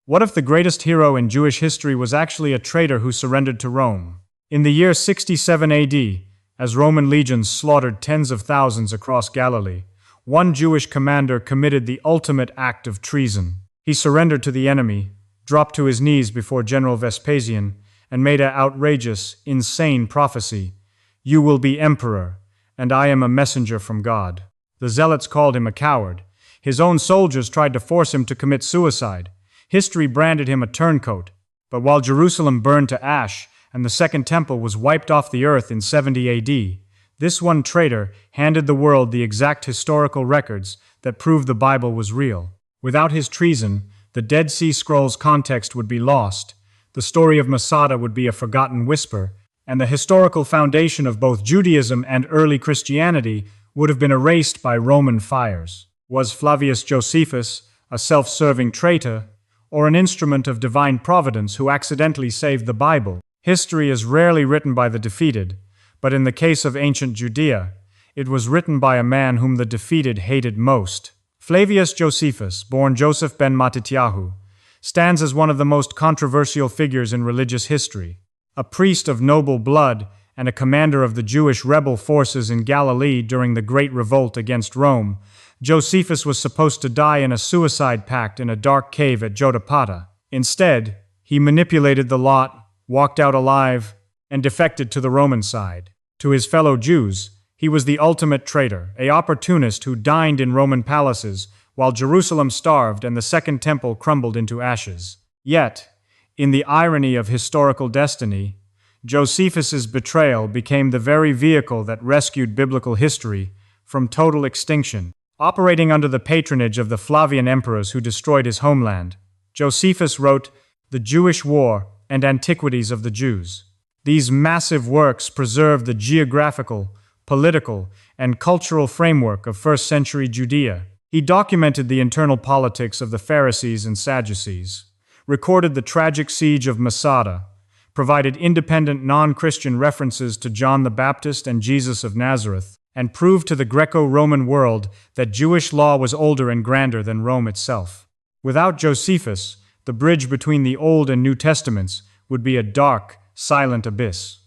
What if the greatest hero in Jewish history was actually a traitor who surrendered to Rome? In the year 67 AD, as Roman legions slaughtered tens of thousands across Galilee, one Jewish commander committed the ultimate act of treason. He surrendered to the enemy, dropped to his knees before General Vespasian, and made an outrageous, insane prophecy: "You will be emperor, and I am a messenger from God." The zealots called him a coward. His own soldiers tried to force him to commit suicide. History branded him a turncoat. But while Jerusalem burned to ash and the Second Temple was wiped off the earth in 70 AD, this one traitor handed the world the exact historical records that proved the Bible was real. Without his treason, the Dead Sea Scrolls context would be lost, the story of Masada would be a forgotten whisper, and the historical foundation of both Judaism and early Christianity would have been erased by Roman fires. Was Flavius Josephus a self-serving traitor, or an instrument of divine providence who accidentally saved the Bible? History is rarely written by the defeated, but in the case of ancient Judea, it was written by a man whom the defeated hated most. Flavius Josephus, born Joseph ben Mattatyahu, stands as one of the most controversial figures in religious history. A priest of noble blood and a commander of the Jewish rebel forces in Galilee during the Great Revolt against Rome, Josephus was supposed to die in a suicide pact in a dark cave at Jotapata. Instead, he manipulated the lot, walked out alive, and defected to the Roman side. To his fellow Jews, he was the ultimate traitor, an opportunist who dined in Roman palaces while Jerusalem starved and the Second Temple crumbled into ashes. Yet, in the irony of historical destiny, Josephus's betrayal became the very vehicle that rescued biblical history from total extinction. Operating under the patronage of the Flavian emperors who destroyed his homeland, Josephus wrote The Jewish War and Antiquities of the Jews. These massive works preserve the geographical, political, and cultural framework of first-century Judea. He documented the internal politics of the Pharisees and Sadducees, recorded the tragic siege of Masada, provided independent non-Christian references to John the Baptist and Jesus of Nazareth, and proved to the Greco-Roman world that Jewish law was older and grander than Rome itself. Without Josephus, the bridge between the Old and New Testaments would be a dark, silent abyss.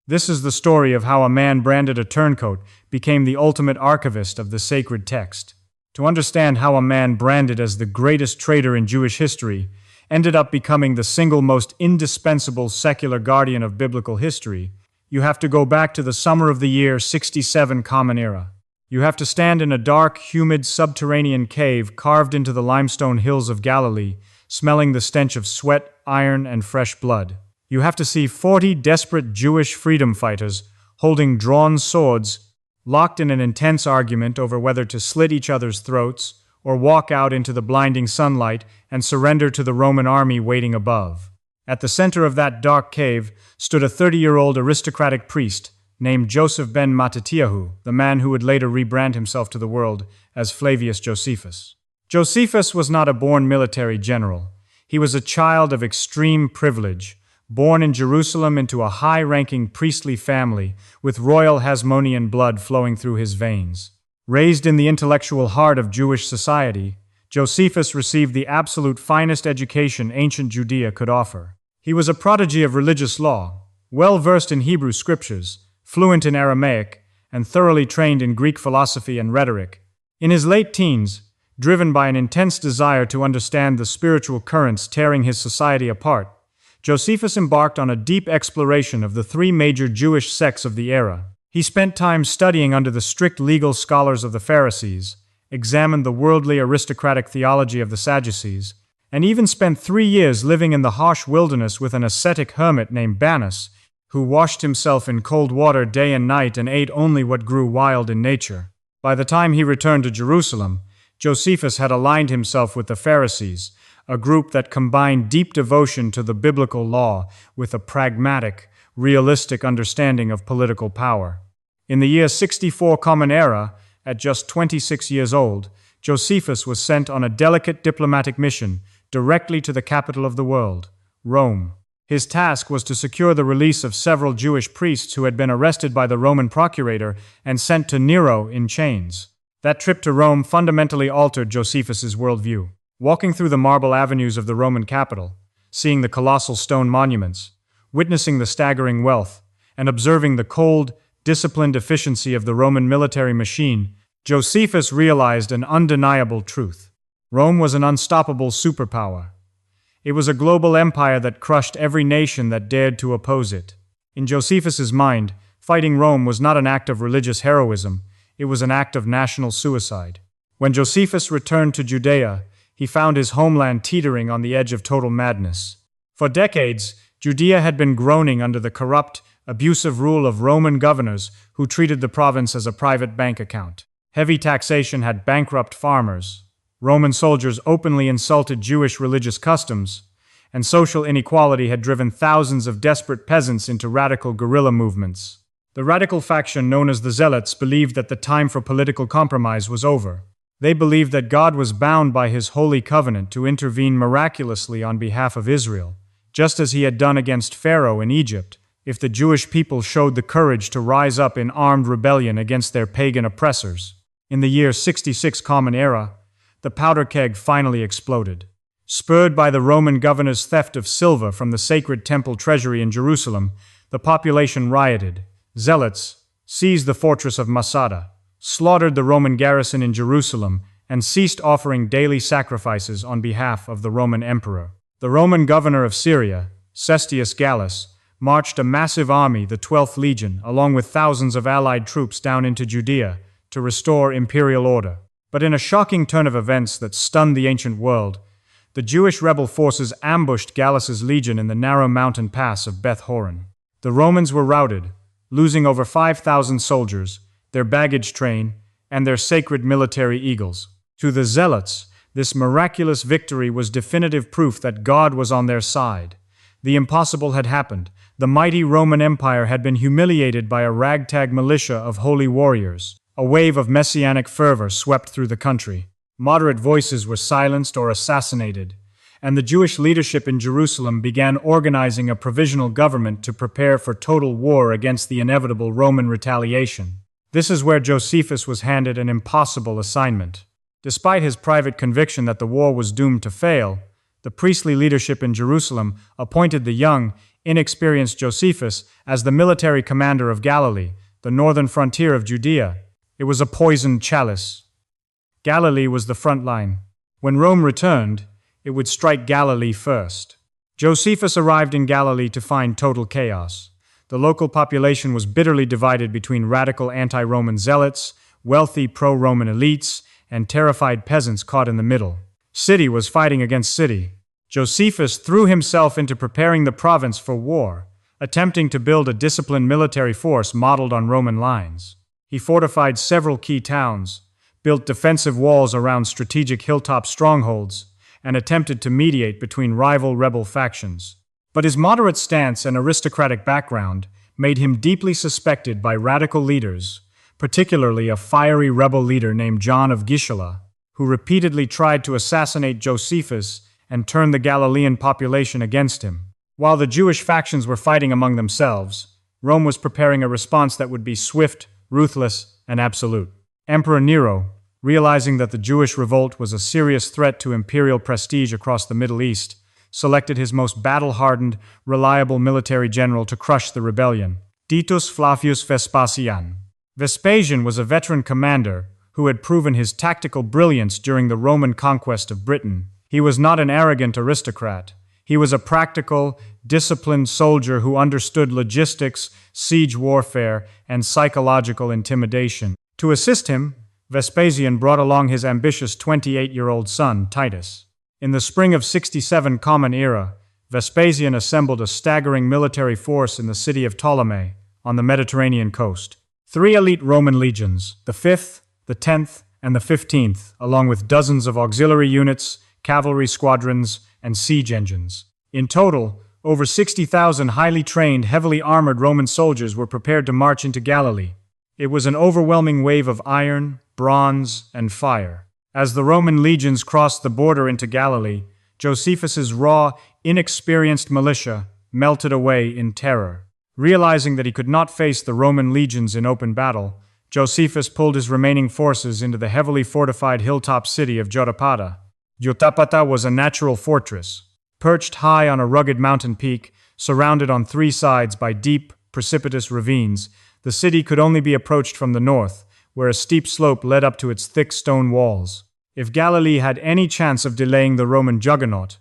This is the story of how a man branded a turncoat became the ultimate archivist of the sacred text. To understand how a man branded as the greatest traitor in Jewish history ended up becoming the single most indispensable secular guardian of biblical history, you have to go back to the summer of the year 67 Common Era. You have to stand in a dark, humid subterranean cave carved into the limestone hills of Galilee, smelling the stench of sweat, iron, and fresh blood. You have to see 40 desperate Jewish freedom fighters holding drawn swords, locked in an intense argument over whether to slit each other's throats or walk out into the blinding sunlight and surrender to the Roman army waiting above. At the center of that dark cave stood a 30-year-old aristocratic priest named Joseph ben Mattatyahu, the man who would later rebrand himself to the world as Flavius Josephus. Josephus was not a born military general. He was a child of extreme privilege, born in Jerusalem into a high-ranking priestly family with royal Hasmonean blood flowing through his veins. Raised in the intellectual heart of Jewish society, Josephus received the absolute finest education ancient Judea could offer. He was a prodigy of religious law, well-versed in Hebrew scriptures, fluent in Aramaic, and thoroughly trained in Greek philosophy and rhetoric. In his late teens, driven by an intense desire to understand the spiritual currents tearing his society apart, Josephus embarked on a deep exploration of the three major Jewish sects of the era. He spent time studying under the strict legal scholars of the Pharisees, examined the worldly aristocratic theology of the Sadducees, and even spent 3 years living in the harsh wilderness with an ascetic hermit named Banus, who washed himself in cold water day and night and ate only what grew wild in nature. By the time he returned to Jerusalem, Josephus had aligned himself with the Pharisees, a group that combined deep devotion to the biblical law with a pragmatic, realistic understanding of political power. In the year 64 Common Era, at just 26 years old, Josephus was sent on a delicate diplomatic mission directly to the capital of the world, Rome. His task was to secure the release of several Jewish priests who had been arrested by the Roman procurator and sent to Nero in chains. That trip to Rome fundamentally altered Josephus's worldview. Walking through the marble avenues of the Roman capital, seeing the colossal stone monuments, witnessing the staggering wealth, and observing the cold, disciplined efficiency of the Roman military machine, Josephus realized an undeniable truth. Rome was an unstoppable superpower. It was a global empire that crushed every nation that dared to oppose it. In Josephus's mind, fighting Rome was not an act of religious heroism, it was an act of national suicide. When Josephus returned to Judea, he found his homeland teetering on the edge of total madness. For decades, Judea had been groaning under the corrupt, abusive rule of Roman governors who treated the province as a private bank account. Heavy taxation had bankrupt farmers. Roman soldiers openly insulted Jewish religious customs, and social inequality had driven thousands of desperate peasants into radical guerrilla movements. The radical faction known as the Zealots believed that the time for political compromise was over. They believed that God was bound by his holy covenant to intervene miraculously on behalf of Israel, just as he had done against Pharaoh in Egypt, if the Jewish people showed the courage to rise up in armed rebellion against their pagan oppressors. In the year 66 Common Era, the powder keg finally exploded. Spurred by the Roman governor's theft of silver from the sacred temple treasury in Jerusalem, the population rioted. Zealots seized the fortress of Masada, slaughtered the Roman garrison in Jerusalem, and ceased offering daily sacrifices on behalf of the Roman emperor. The Roman governor of Syria, Cestius Gallus, marched a massive army, the 12th Legion, along with thousands of allied troops down into Judea to restore imperial order. But in a shocking turn of events that stunned the ancient world, the Jewish rebel forces ambushed Gallus's legion in the narrow mountain pass of Beth Horon. The Romans were routed, losing over 5,000 soldiers, their baggage train, and their sacred military eagles. To the Zealots, this miraculous victory was definitive proof that God was on their side. The impossible had happened. The mighty Roman Empire had been humiliated by a ragtag militia of holy warriors. A wave of messianic fervor swept through the country. Moderate voices were silenced or assassinated, and the Jewish leadership in Jerusalem began organizing a provisional government to prepare for total war against the inevitable Roman retaliation. This is where Josephus was handed an impossible assignment. Despite his private conviction that the war was doomed to fail, the priestly leadership in Jerusalem appointed the young, inexperienced Josephus as the military commander of Galilee, the northern frontier of Judea. It was a poisoned chalice. Galilee was the front line. When Rome returned, it would strike Galilee first. Josephus arrived in Galilee to find total chaos. The local population was bitterly divided between radical anti-Roman zealots, wealthy pro-Roman elites, and terrified peasants caught in the middle. City was fighting against city. Josephus threw himself into preparing the province for war, attempting to build a disciplined military force modeled on Roman lines. He fortified several key towns, built defensive walls around strategic hilltop strongholds, and attempted to mediate between rival rebel factions. But his moderate stance and aristocratic background made him deeply suspected by radical leaders, particularly a fiery rebel leader named John of Gishala, who repeatedly tried to assassinate Josephus and turn the Galilean population against him. While the Jewish factions were fighting among themselves, Rome was preparing a response that would be swift, ruthless, and absolute. Emperor Nero, realizing that the Jewish revolt was a serious threat to imperial prestige across the Middle East, selected his most battle-hardened, reliable military general to crush the rebellion, Titus Flavius Vespasian. Vespasian was a veteran commander who had proven his tactical brilliance during the Roman conquest of Britain. He was not an arrogant aristocrat. He was a practical, disciplined soldier who understood logistics, siege warfare, and psychological intimidation. To assist him, Vespasian brought along his ambitious 28-year-old son, Titus. In the spring of 67 Common Era, Vespasian assembled a staggering military force in the city of Ptolemy, on the Mediterranean coast. 3 elite Roman legions, the 5th, the 10th, and the 15th, along with dozens of auxiliary units, cavalry squadrons, and siege engines. In total, over 60,000 highly trained, heavily armored Roman soldiers were prepared to march into Galilee. It was an overwhelming wave of iron, bronze, and fire. As the Roman legions crossed the border into Galilee, Josephus's raw, inexperienced militia melted away in terror. Realizing that he could not face the Roman legions in open battle, Josephus pulled his remaining forces into the heavily fortified hilltop city of Jotapata. Jotapata was a natural fortress. Perched high on a rugged mountain peak, surrounded on three sides by deep, precipitous ravines, the city could only be approached from the north, where a steep slope led up to its thick stone walls. If Galilee had any chance of delaying the Roman juggernaut,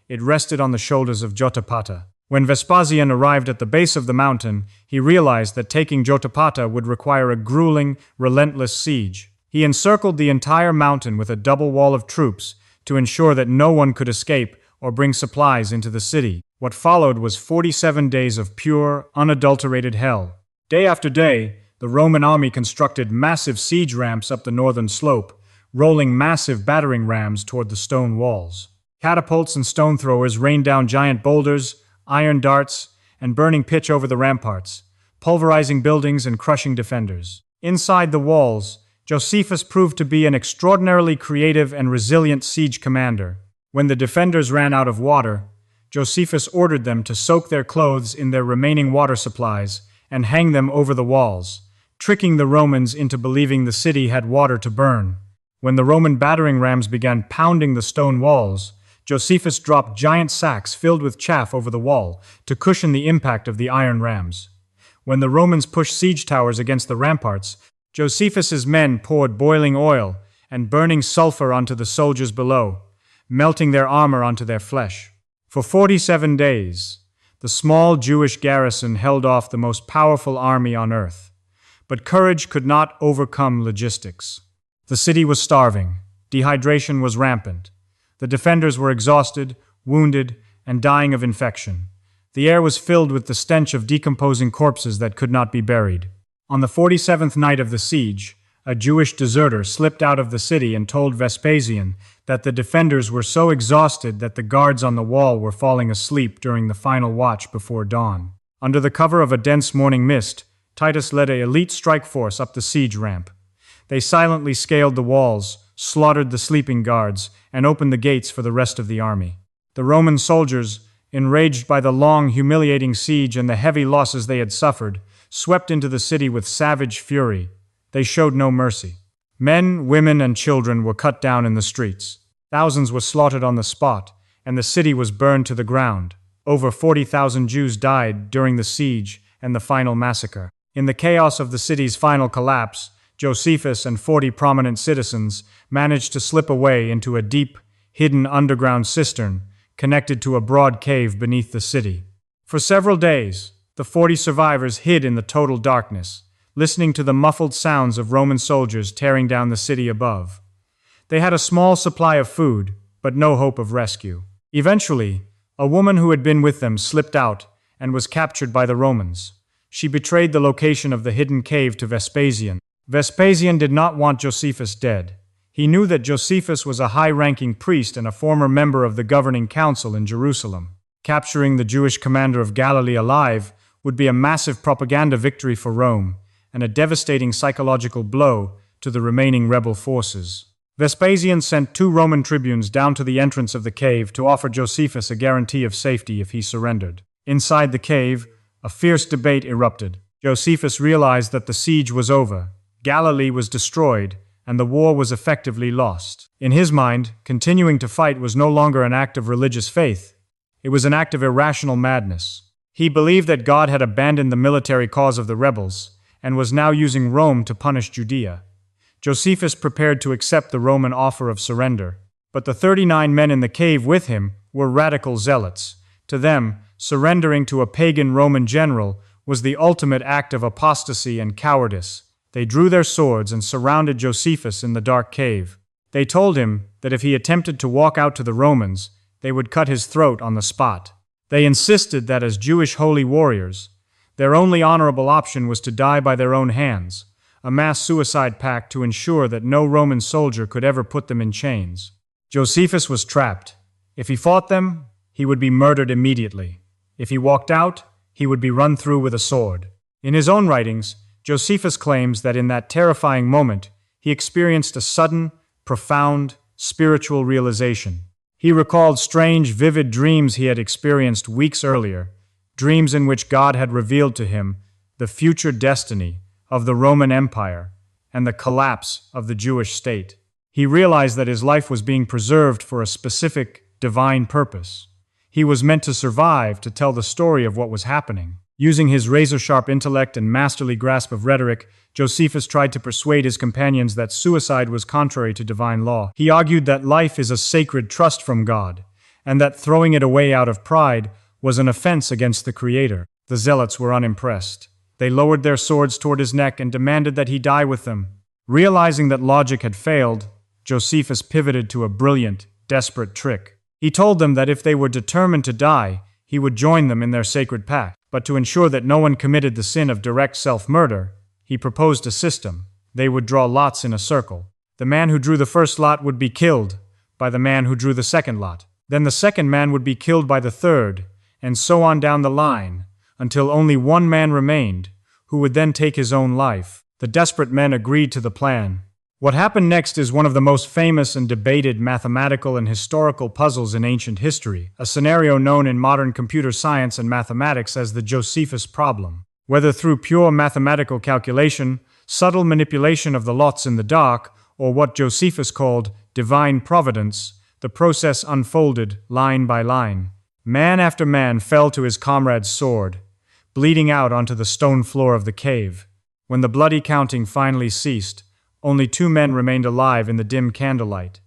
it rested on the shoulders of Jotapata. When Vespasian arrived at the base of the mountain, he realized that taking Jotapata would require a grueling, relentless siege. He encircled the entire mountain with a double wall of troops to ensure that no one could escape or bring supplies into the city. What followed was 47 days of pure, unadulterated hell. Day after day, the Roman army constructed massive siege ramps up the northern slope, rolling massive battering rams toward the stone walls. Catapults and stone throwers rained down giant boulders, iron darts, and burning pitch over the ramparts, pulverizing buildings and crushing defenders. Inside the walls, Josephus proved to be an extraordinarily creative and resilient siege commander. When the defenders ran out of water, Josephus ordered them to soak their clothes in their remaining water supplies and hang them over the walls, tricking the Romans into believing the city had water to burn. When the Roman battering rams began pounding the stone walls, Josephus dropped giant sacks filled with chaff over the wall to cushion the impact of the iron rams. When the Romans pushed siege towers against the ramparts, Josephus's men poured boiling oil and burning sulfur onto the soldiers below, melting their armor onto their flesh. For 47 days, the small Jewish garrison held off the most powerful army on earth. But courage could not overcome logistics. The city was starving. Dehydration was rampant. The defenders were exhausted, wounded, and dying of infection. The air was filled with the stench of decomposing corpses that could not be buried. On the 47th night of the siege, a Jewish deserter slipped out of the city and told Vespasian that the defenders were so exhausted that the guards on the wall were falling asleep during the final watch before dawn. Under the cover of a dense morning mist, Titus led an elite strike force up the siege ramp. They silently scaled the walls, slaughtered the sleeping guards, and opened the gates for the rest of the army. The Roman soldiers, enraged by the long, humiliating siege and the heavy losses they had suffered, swept into the city with savage fury. They showed no mercy. Men, women, and children were cut down in the streets. Thousands were slaughtered on the spot, and the city was burned to the ground. Over 40,000 Jews died during the siege and the final massacre. In the chaos of the city's final collapse, Josephus and 40 prominent citizens managed to slip away into a deep, hidden underground cistern connected to a broad cave beneath the city. For several days, the 40 survivors hid in the total darkness, listening to the muffled sounds of Roman soldiers tearing down the city above. They had a small supply of food, but no hope of rescue. Eventually, a woman who had been with them slipped out and was captured by the Romans. She betrayed the location of the hidden cave to Vespasian. Vespasian did not want Josephus dead. He knew that Josephus was a high-ranking priest and a former member of the governing council in Jerusalem. Capturing the Jewish commander of Galilee alive would be a massive propaganda victory for Rome and a devastating psychological blow to the remaining rebel forces. Vespasian sent 2 Roman tribunes down to the entrance of the cave to offer Josephus a guarantee of safety if he surrendered. Inside the cave, a fierce debate erupted. Josephus realized that the siege was over. Galilee was destroyed, and the war was effectively lost. In his mind, continuing to fight was no longer an act of religious faith. It was an act of irrational madness. He believed that God had abandoned the military cause of the rebels and was now using Rome to punish Judea. Josephus prepared to accept the Roman offer of surrender, but the 39 men in the cave with him were radical zealots. To them, surrendering to a pagan Roman general was the ultimate act of apostasy and cowardice. They drew their swords and surrounded Josephus in the dark cave. They told him that if he attempted to walk out to the Romans, they would cut his throat on the spot. They insisted that as Jewish holy warriors, their only honorable option was to die by their own hands, a mass suicide pact to ensure that no Roman soldier could ever put them in chains. Josephus was trapped. If he fought them, he would be murdered immediately. If he walked out, he would be run through with a sword. In his own writings, Josephus claims that in that terrifying moment, he experienced a sudden, profound, spiritual realization. He recalled strange, vivid dreams he had experienced weeks earlier, dreams in which God had revealed to him the future destiny of the Roman Empire and the collapse of the Jewish state. He realized that his life was being preserved for a specific, divine purpose. He was meant to survive to tell the story of what was happening. Using his razor-sharp intellect and masterly grasp of rhetoric, Josephus tried to persuade his companions that suicide was contrary to divine law. He argued that life is a sacred trust from God, and that throwing it away out of pride was an offense against the Creator. The zealots were unimpressed. They lowered their swords toward his neck and demanded that he die with them. Realizing that logic had failed, Josephus pivoted to a brilliant, desperate trick. He told them that if they were determined to die, he would join them in their sacred pact. But to ensure that no one committed the sin of direct self-murder, he proposed a system. They would draw lots in a circle. The man who drew the first lot would be killed by the man who drew the second lot. Then the second man would be killed by the third, and so on down the line, until only one man remained, who would then take his own life. The desperate men agreed to the plan. What happened next is one of the most famous and debated mathematical and historical puzzles in ancient history, a scenario known in modern computer science and mathematics as the Josephus problem. Whether through pure mathematical calculation, subtle manipulation of the lots in the dark, or what Josephus called divine providence, the process unfolded line by line. Man after man fell to his comrade's sword, bleeding out onto the stone floor of the cave. When the bloody counting finally ceased, only 2 men remained alive in the dim candlelight,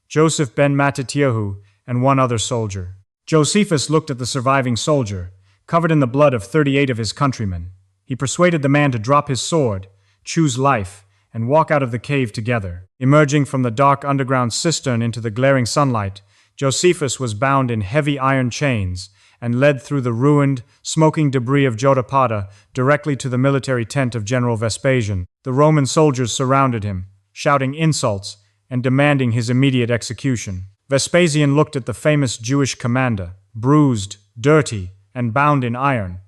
Joseph ben Mattatyahu and one other soldier. Josephus looked at the surviving soldier, covered in the blood of 38 of his countrymen. He persuaded the man to drop his sword, choose life, and walk out of the cave together. Emerging from the dark underground cistern into the glaring sunlight, Josephus was bound in heavy iron chains and led through the ruined, smoking debris of Jotapata directly to the military tent of General Vespasian. The Roman soldiers surrounded him, shouting insults and demanding his immediate execution. Vespasian looked at the famous Jewish commander, bruised, dirty, and bound in iron,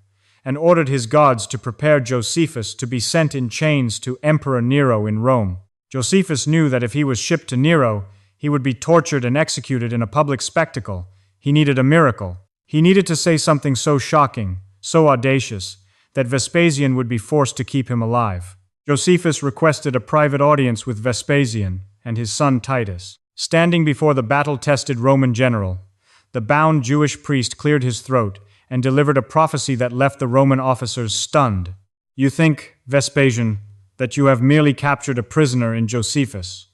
and ordered his guards to prepare Josephus to be sent in chains to Emperor Nero in Rome. Josephus knew that if he was shipped to Nero, he would be tortured and executed in a public spectacle. He needed a miracle. He needed to say something so shocking, so audacious, that Vespasian would be forced to keep him alive. Josephus requested a private audience with Vespasian and his son Titus. Standing before the battle-tested Roman general, the bound Jewish priest cleared his throat and delivered a prophecy that left the Roman officers stunned. "You think, Vespasian, that you have merely captured a prisoner in Josephus.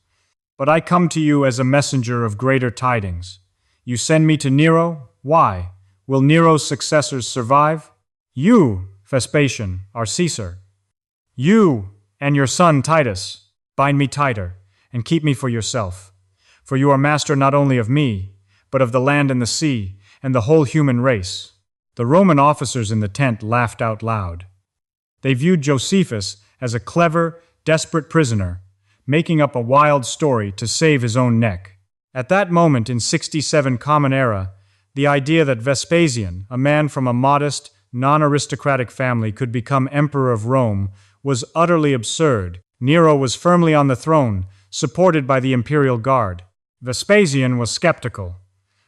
But I come to you as a messenger of greater tidings. You send me to Nero? Why? Will Nero's successors survive? You, Vespasian, are Caesar. You and your son Titus, bind me tighter and keep me for yourself. For you are master not only of me, but of the land and the sea and the whole human race." The Roman officers in the tent laughed out loud. They viewed Josephus as a clever, desperate prisoner, making up a wild story to save his own neck. At that moment in 67 Common Era, the idea that Vespasian, a man from a modest, non-aristocratic family, could become emperor of Rome was utterly absurd. Nero was firmly on the throne, supported by the imperial guard. Vespasian was skeptical,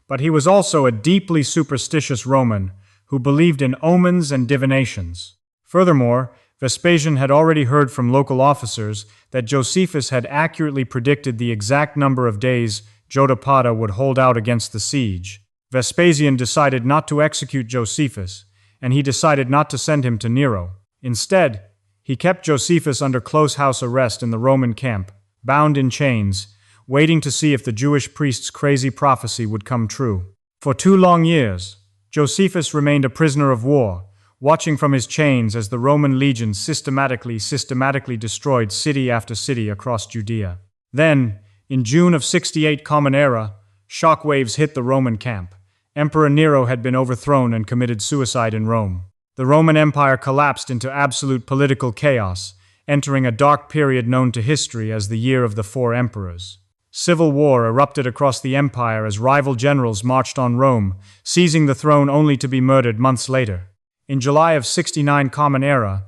but he was also a deeply superstitious Roman who believed in omens and divinations. Furthermore, Vespasian had already heard from local officers that Josephus had accurately predicted the exact number of days Jotapata would hold out against the siege. Vespasian decided not to execute Josephus, and he decided not to send him to Nero. Instead, he kept Josephus under close house arrest in the Roman camp, bound in chains, waiting to see if the Jewish priest's crazy prophecy would come true. For 2 long years, Josephus remained a prisoner of war, watching from his chains as the Roman legions systematically destroyed city after city across Judea. Then, in June of 68 Common Era, shockwaves hit the Roman camp. Emperor Nero had been overthrown and committed suicide in Rome. The Roman Empire collapsed into absolute political chaos, entering a dark period known to history as the Year of the Four Emperors. Civil war erupted across the empire as rival generals marched on Rome, seizing the throne only to be murdered months later. In July of 69 Common Era,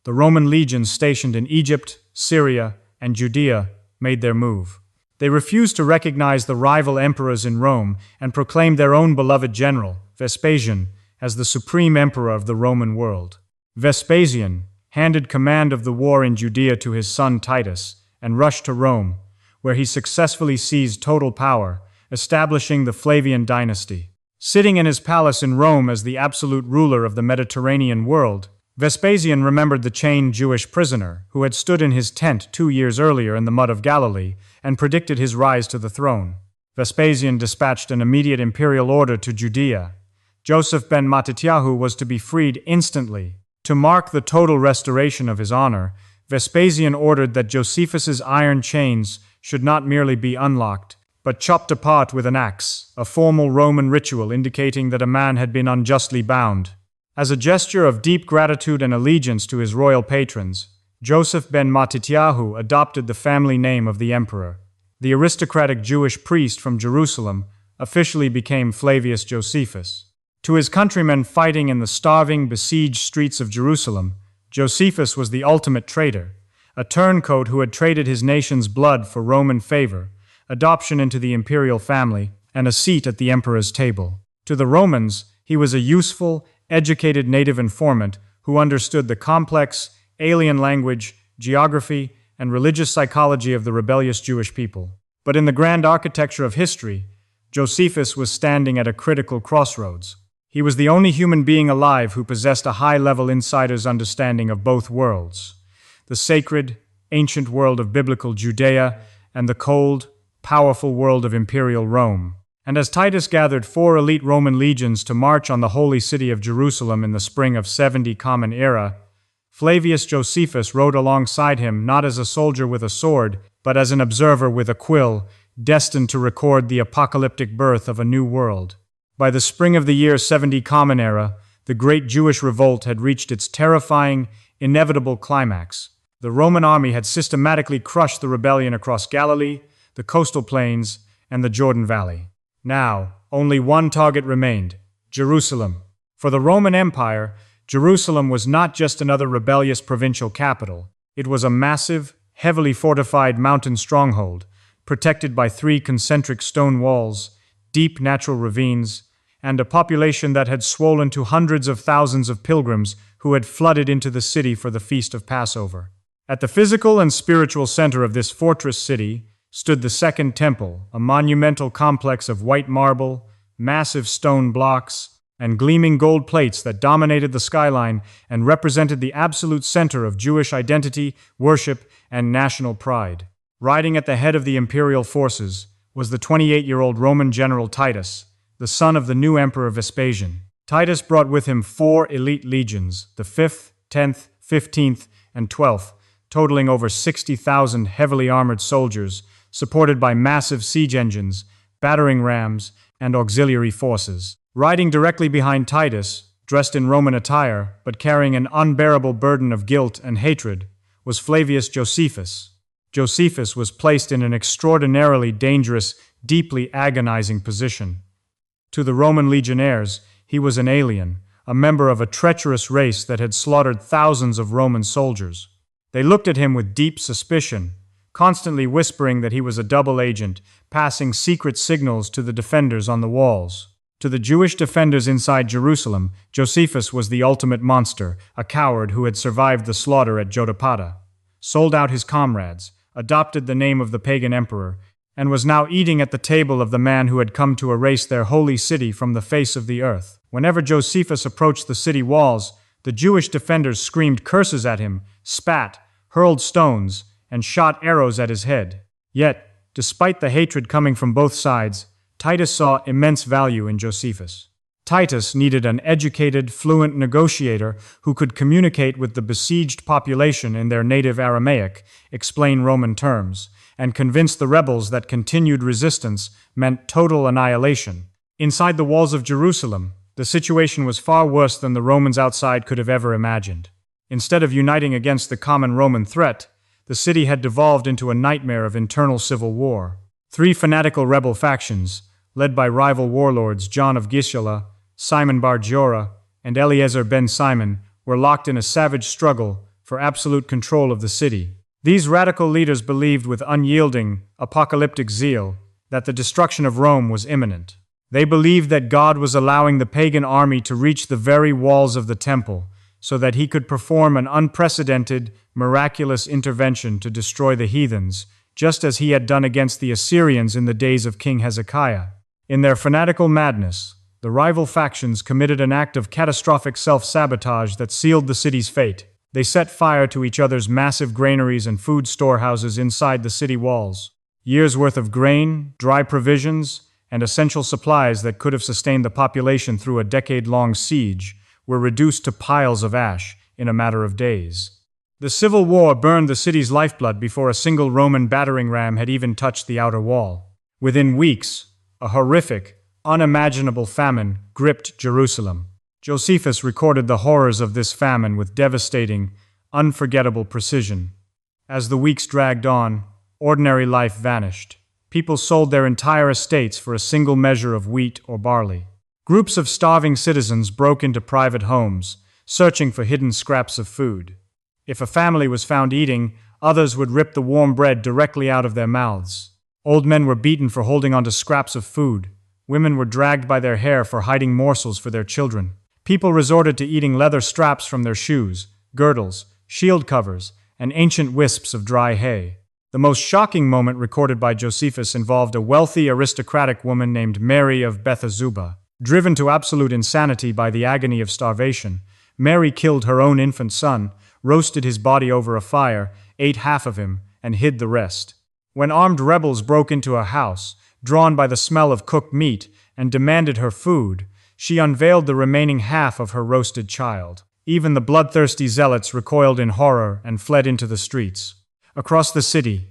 the Roman legions stationed in Egypt, Syria, and Judea made their move. They refused to recognize the rival emperors in Rome and proclaimed their own beloved general, Vespasian, as the supreme emperor of the Roman world. Vespasian handed command of the war in Judea to his son Titus and rushed to Rome, where he successfully seized total power, establishing the Flavian dynasty. Sitting in his palace in Rome as the absolute ruler of the Mediterranean world, Vespasian remembered the chained Jewish prisoner who had stood in his tent 2 years earlier in the mud of Galilee and predicted his rise to the throne. Vespasian dispatched an immediate imperial order to Judea. Joseph ben Mattatyahu was to be freed instantly. To mark the total restoration of his honor, Vespasian ordered that Josephus's iron chains should not merely be unlocked, but chopped apart with an axe, a formal Roman ritual indicating that a man had been unjustly bound. As a gesture of deep gratitude and allegiance to his royal patrons, Joseph ben Mattatyahu adopted the family name of the emperor. The aristocratic Jewish priest from Jerusalem officially became Flavius Josephus. To his countrymen fighting in the starving, besieged streets of Jerusalem, Josephus was the ultimate traitor, a turncoat who had traded his nation's blood for Roman favor, adoption into the imperial family, and a seat at the emperor's table. To the Romans, he was a useful, educated native informant who understood the complex, alien language, geography, and religious psychology of the rebellious Jewish people. But in the grand architecture of history, Josephus was standing at a critical crossroads. He was the only human being alive who possessed a high-level insider's understanding of both worlds, the sacred, ancient world of biblical Judea and the cold, powerful world of imperial Rome. And as Titus gathered 4 elite Roman legions to march on the holy city of Jerusalem in the spring of 70 Common Era, Flavius Josephus rode alongside him not as a soldier with a sword, but as an observer with a quill, destined to record the apocalyptic birth of a new world. By the spring of the year 70 Common Era, the great Jewish revolt had reached its terrifying, inevitable climax. The Roman army had systematically crushed the rebellion across Galilee, the coastal plains, and the Jordan Valley. Now, only one target remained: Jerusalem. For the Roman Empire, Jerusalem was not just another rebellious provincial capital. It was a massive, heavily fortified mountain stronghold, protected by 3 concentric stone walls, deep natural ravines, and a population that had swollen to hundreds of thousands of pilgrims who had flooded into the city for the Feast of Passover. At the physical and spiritual center of this fortress city stood the Second Temple, a monumental complex of white marble, massive stone blocks, and gleaming gold plates that dominated the skyline and represented the absolute center of Jewish identity, worship, and national pride. Riding at the head of the imperial forces was the 28-year-old Roman general Titus, the son of the new emperor Vespasian. Titus brought with him 4 elite legions, the 5th, 10th, 15th, and 12th, totaling over 60,000 heavily armored soldiers, supported by massive siege engines, battering rams, and auxiliary forces. Riding directly behind Titus, dressed in Roman attire but carrying an unbearable burden of guilt and hatred, was Flavius Josephus. Josephus was placed in an extraordinarily dangerous, deeply agonizing position. To the Roman legionnaires, he was an alien, a member of a treacherous race that had slaughtered thousands of Roman soldiers. They looked at him with deep suspicion, constantly whispering that he was a double agent, passing secret signals to the defenders on the walls. To the Jewish defenders inside Jerusalem, Josephus was the ultimate monster, a coward who had survived the slaughter at Jotapata, sold out his comrades, adopted the name of the pagan emperor, and was now eating at the table of the man who had come to erase their holy city from the face of the earth. Whenever Josephus approached the city walls, the Jewish defenders screamed curses at him, spat, hurled stones, and shot arrows at his head. Yet, despite the hatred coming from both sides, Titus saw immense value in Josephus. Titus needed an educated, fluent negotiator who could communicate with the besieged population in their native Aramaic, explain Roman terms, and convince the rebels that continued resistance meant total annihilation. Inside the walls of Jerusalem, the situation was far worse than the Romans outside could have ever imagined. Instead of uniting against the common Roman threat, the city had devolved into a nightmare of internal civil war. 3 fanatical rebel factions, led by rival warlords John of Gisela, Simon Bar Giora, and Eleazar ben Simon, were locked in a savage struggle for absolute control of the city. These radical leaders believed with unyielding, apocalyptic zeal that the destruction of Rome was imminent. They believed that God was allowing the pagan army to reach the very walls of the temple so that he could perform an unprecedented, miraculous intervention to destroy the heathens, just as he had done against the Assyrians in the days of King Hezekiah. In their fanatical madness, the rival factions committed an act of catastrophic self-sabotage that sealed the city's fate. They set fire to each other's massive granaries and food storehouses inside the city walls. Years' worth of grain, dry provisions, and essential supplies that could have sustained the population through a decade-long siege were reduced to piles of ash in a matter of days. The civil war burned the city's lifeblood before a single Roman battering ram had even touched the outer wall. Within weeks, a horrific, unimaginable famine gripped Jerusalem. Josephus recorded the horrors of this famine with devastating, unforgettable precision. As the weeks dragged on, ordinary life vanished. People sold their entire estates for a single measure of wheat or barley. Groups of starving citizens broke into private homes, searching for hidden scraps of food. If a family was found eating, others would rip the warm bread directly out of their mouths. Old men were beaten for holding onto scraps of food. Women were dragged by their hair for hiding morsels for their children. People resorted to eating leather straps from their shoes, girdles, shield covers, and ancient wisps of dry hay. The most shocking moment recorded by Josephus involved a wealthy aristocratic woman named Mary of Bethazubah. Driven to absolute insanity by the agony of starvation, Mary killed her own infant son, roasted his body over a fire, ate half of him, and hid the rest. When armed rebels broke into her house, drawn by the smell of cooked meat, and demanded her food, she unveiled the remaining half of her roasted child. Even the bloodthirsty zealots recoiled in horror and fled into the streets. Across the city,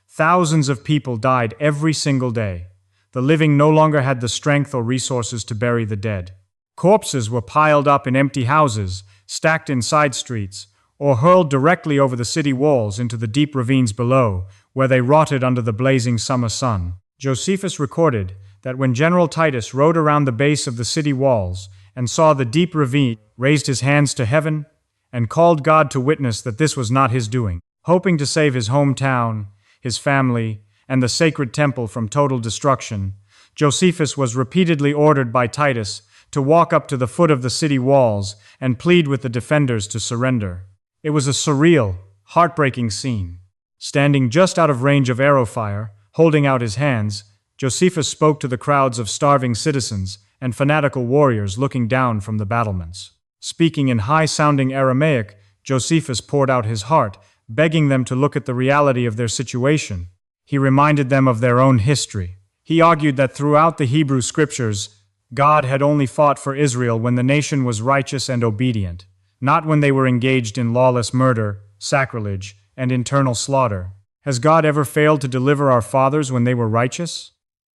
thousands of people died every single day. The living no longer had the strength or resources to bury the dead. Corpses were piled up in empty houses, stacked in side streets, or hurled directly over the city walls into the deep ravines below, where they rotted under the blazing summer sun. Josephus recorded that when General Titus rode around the base of the city walls and saw the deep ravine, raised his hands to heaven and called God to witness that this was not his doing. Hoping to save his hometown, his family, and the sacred temple from total destruction, Josephus was repeatedly ordered by Titus to walk up to the foot of the city walls and plead with the defenders to surrender. It was a surreal, heartbreaking scene. Standing just out of range of arrow fire, holding out his hands, Josephus spoke to the crowds of starving citizens and fanatical warriors looking down from the battlements. Speaking in high-sounding Aramaic, Josephus poured out his heart, begging them to look at the reality of their situation. He reminded them of their own history. He argued that throughout the Hebrew scriptures, God had only fought for Israel when the nation was righteous and obedient, not when they were engaged in lawless murder, sacrilege, and internal slaughter. Has God ever failed to deliver our fathers when they were righteous?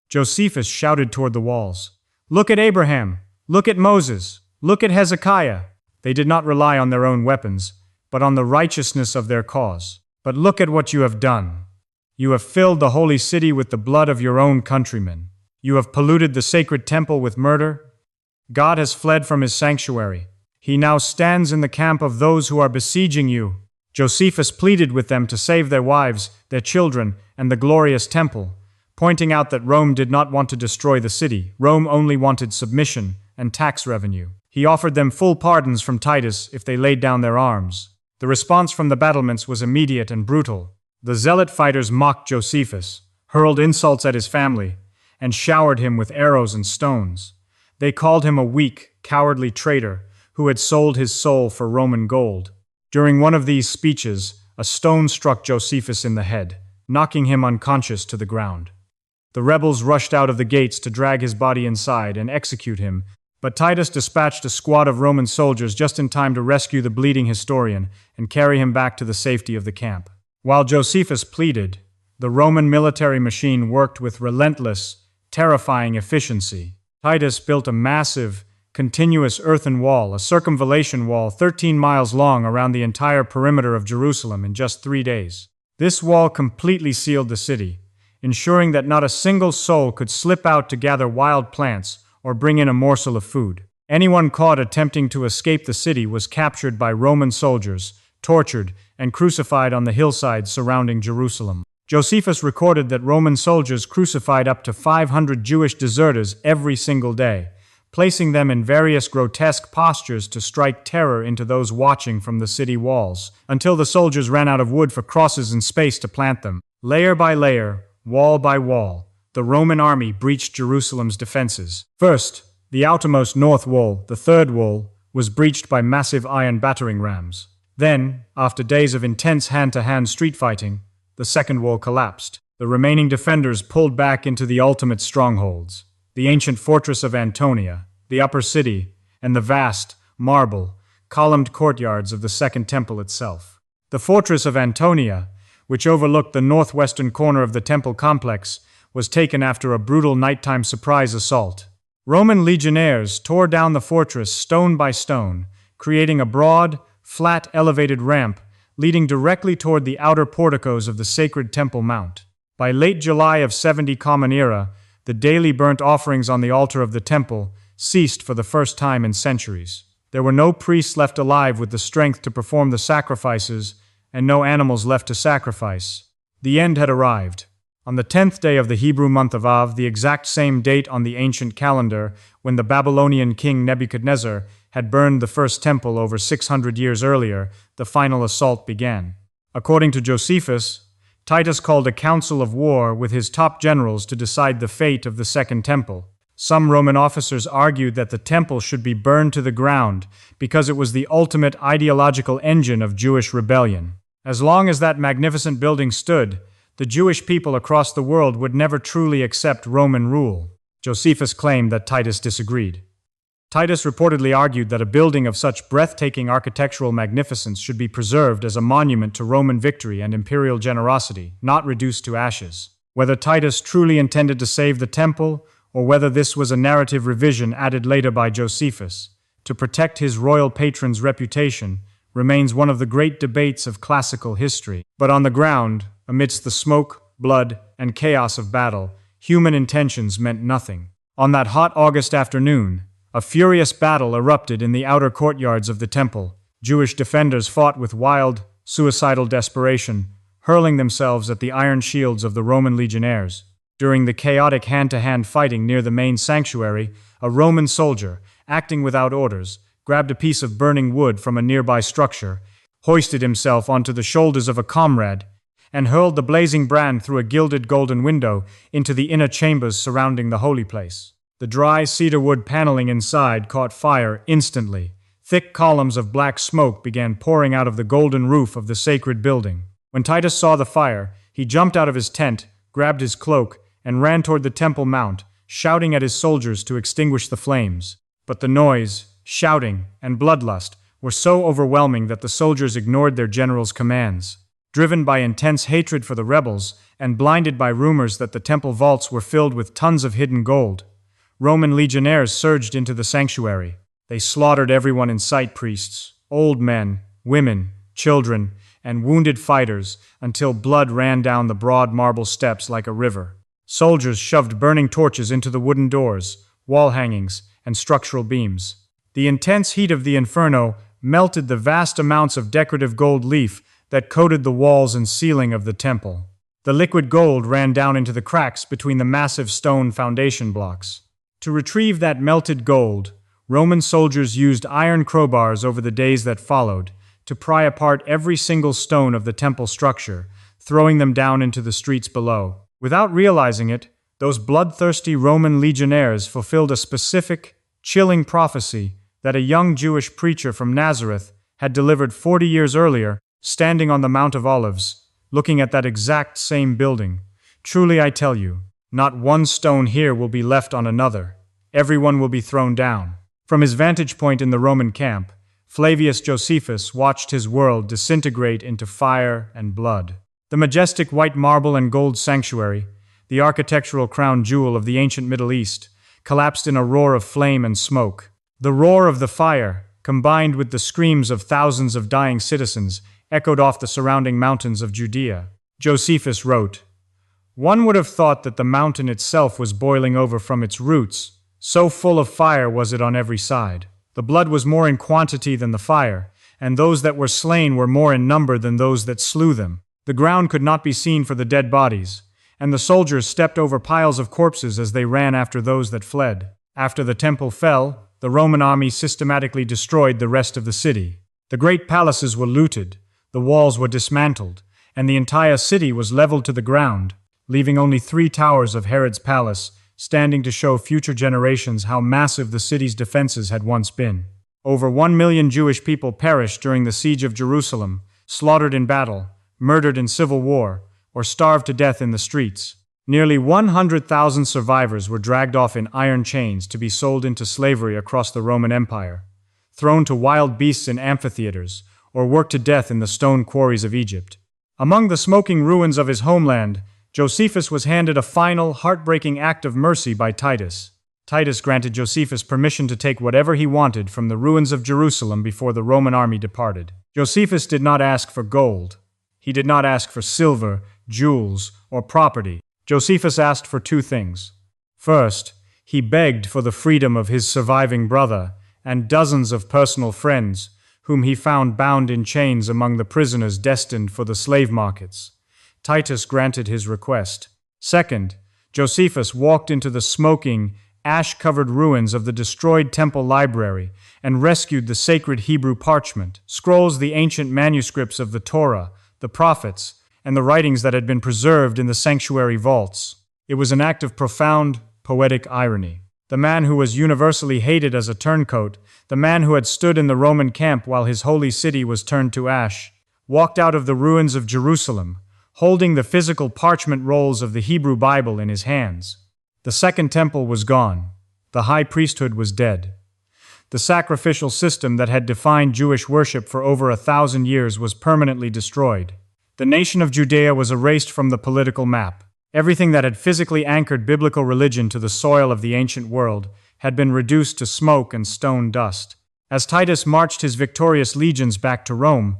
Josephus shouted toward the walls, "Look at Abraham! Look at Moses! Look at Hezekiah!" They did not rely on their own weapons, but on the righteousness of their cause. But look at what you have done. You have filled the holy city with the blood of your own countrymen. You have polluted the sacred temple with murder. God has fled from his sanctuary. He now stands in the camp of those who are besieging you. Josephus pleaded with them to save their wives, their children, and the glorious temple, pointing out that Rome did not want to destroy the city. Rome only wanted submission and tax revenue. He offered them full pardons from Titus if they laid down their arms. The response from the battlements was immediate and brutal. The zealot fighters mocked Josephus, hurled insults at his family, and showered him with arrows and stones. They called him a weak, cowardly traitor who had sold his soul for Roman gold. During one of these speeches, a stone struck Josephus in the head, knocking him unconscious to the ground. The rebels rushed out of the gates to drag his body inside and execute him, but Titus dispatched a squad of Roman soldiers just in time to rescue the bleeding historian and carry him back to the safety of the camp. While Josephus pleaded, the Roman military machine worked with relentless, terrifying efficiency. Titus built a massive, continuous earthen wall, a circumvallation wall 13 miles long around the entire perimeter of Jerusalem in just 3 days. This wall completely sealed the city, ensuring that not a single soul could slip out to gather wild plants or bring in a morsel of food. Anyone caught attempting to escape the city was captured by Roman soldiers, tortured, and crucified on the hillsides surrounding Jerusalem. Josephus recorded that Roman soldiers crucified up to 500 Jewish deserters every single day, placing them in various grotesque postures to strike terror into those watching from the city walls, until the soldiers ran out of wood for crosses and space to plant them. Layer by layer, wall by wall, the Roman army breached Jerusalem's defenses. First, the outermost north wall, the third wall, was breached by massive iron battering rams. Then, after days of intense hand-to-hand street fighting, the second wall collapsed. The remaining defenders pulled back into the ultimate strongholds, the ancient fortress of Antonia, the upper city, and the vast, marble, columned courtyards of the Second Temple itself. The fortress of Antonia, which overlooked the northwestern corner of the temple complex, was taken after a brutal nighttime surprise assault. Roman legionnaires tore down the fortress stone by stone, creating a broad, flat, elevated ramp leading directly toward the outer porticos of the sacred Temple Mount. By late July of 70 Common Era, the daily burnt offerings on the altar of the temple ceased for the first time in centuries. There were no priests left alive with the strength to perform the sacrifices, and no animals left to sacrifice. The end had arrived. On the 10th day of the Hebrew month of Av, the exact same date on the ancient calendar when the Babylonian king Nebuchadnezzar had burned the first temple over 600 years earlier, the final assault began. According to Josephus, Titus called a council of war with his top generals to decide the fate of the Second Temple. Some Roman officers argued that the temple should be burned to the ground because it was the ultimate ideological engine of Jewish rebellion. As long as that magnificent building stood, the Jewish people across the world would never truly accept Roman rule. Josephus claimed that Titus disagreed. Titus reportedly argued that a building of such breathtaking architectural magnificence should be preserved as a monument to Roman victory and imperial generosity, not reduced to ashes. Whether Titus truly intended to save the temple, or whether this was a narrative revision added later by Josephus to protect his royal patron's reputation, remains one of the great debates of classical history. But on the ground, amidst the smoke, blood, and chaos of battle, human intentions meant nothing. On that hot August afternoon, a furious battle erupted in the outer courtyards of the temple. Jewish defenders fought with wild, suicidal desperation, hurling themselves at the iron shields of the Roman legionnaires. During the chaotic hand-to-hand fighting near the main sanctuary, a Roman soldier, acting without orders, grabbed a piece of burning wood from a nearby structure, hoisted himself onto the shoulders of a comrade, and hurled the blazing brand through a gilded golden window into the inner chambers surrounding the holy place. The dry cedar wood paneling inside caught fire instantly. Thick columns of black smoke began pouring out of the golden roof of the sacred building. When Titus saw the fire, he jumped out of his tent, grabbed his cloak, and ran toward the Temple Mount, shouting at his soldiers to extinguish the flames. But the noise, shouting, and bloodlust were so overwhelming that the soldiers ignored their general's commands. Driven by intense hatred for the rebels, and blinded by rumors that the temple vaults were filled with tons of hidden gold, Roman legionnaires surged into the sanctuary. They slaughtered everyone in sight: priests, old men, women, children, and wounded fighters, until blood ran down the broad marble steps like a river. Soldiers shoved burning torches into the wooden doors, wall hangings, and structural beams. The intense heat of the inferno melted the vast amounts of decorative gold leaf that coated the walls and ceiling of the temple. The liquid gold ran down into the cracks between the massive stone foundation blocks. To retrieve that melted gold, Roman soldiers used iron crowbars over the days that followed to pry apart every single stone of the temple structure, throwing them down into the streets below. Without realizing it, those bloodthirsty Roman legionnaires fulfilled a specific, chilling prophecy that a young Jewish preacher from Nazareth had delivered 40 years earlier, standing on the Mount of Olives, looking at that exact same building. Truly I tell you, not one stone here will be left on another. Everyone will be thrown down. From his vantage point in the Roman camp, Flavius Josephus watched his world disintegrate into fire and blood. The majestic white marble and gold sanctuary, the architectural crown jewel of the ancient Middle East, collapsed in a roar of flame and smoke. The roar of the fire, combined with the screams of thousands of dying citizens, echoed off the surrounding mountains of Judea. Josephus wrote, "One would have thought that the mountain itself was boiling over from its roots, so full of fire was it on every side. The blood was more in quantity than the fire, and those that were slain were more in number than those that slew them. The ground could not be seen for the dead bodies, and the soldiers stepped over piles of corpses as they ran after those that fled. After the temple fell, the Roman army systematically destroyed the rest of the city. The great palaces were looted, the walls were dismantled, and the entire city was leveled to the ground, leaving only 3 towers of Herod's palace standing to show future generations how massive the city's defenses had once been. Over 1 million Jewish people perished during the siege of Jerusalem, slaughtered in battle, murdered in civil war, or starved to death in the streets. Nearly 100,000 survivors were dragged off in iron chains to be sold into slavery across the Roman Empire, thrown to wild beasts in amphitheaters, or worked to death in the stone quarries of Egypt. Among the smoking ruins of his homeland, Josephus was handed a final, heartbreaking act of mercy by Titus. Titus granted Josephus permission to take whatever he wanted from the ruins of Jerusalem before the Roman army departed. Josephus did not ask for gold. He did not ask for silver, jewels, or property. Josephus asked for 2 things. First, he begged for the freedom of his surviving brother and dozens of personal friends, whom he found bound in chains among the prisoners destined for the slave markets. Titus granted his request. Second, Josephus walked into the smoking, ash-covered ruins of the destroyed temple library and rescued the sacred Hebrew parchment, scrolls, the ancient manuscripts of the Torah, the prophets, and the writings that had been preserved in the sanctuary vaults. It was an act of profound, poetic irony. The man who was universally hated as a turncoat, the man who had stood in the Roman camp while his holy city was turned to ash, walked out of the ruins of Jerusalem, holding the physical parchment rolls of the Hebrew Bible in his hands. The Second Temple was gone. The high priesthood was dead. The sacrificial system that had defined Jewish worship for over 1,000 years was permanently destroyed. The nation of Judea was erased from the political map. Everything that had physically anchored biblical religion to the soil of the ancient world had been reduced to smoke and stone dust. As Titus marched his victorious legions back to Rome,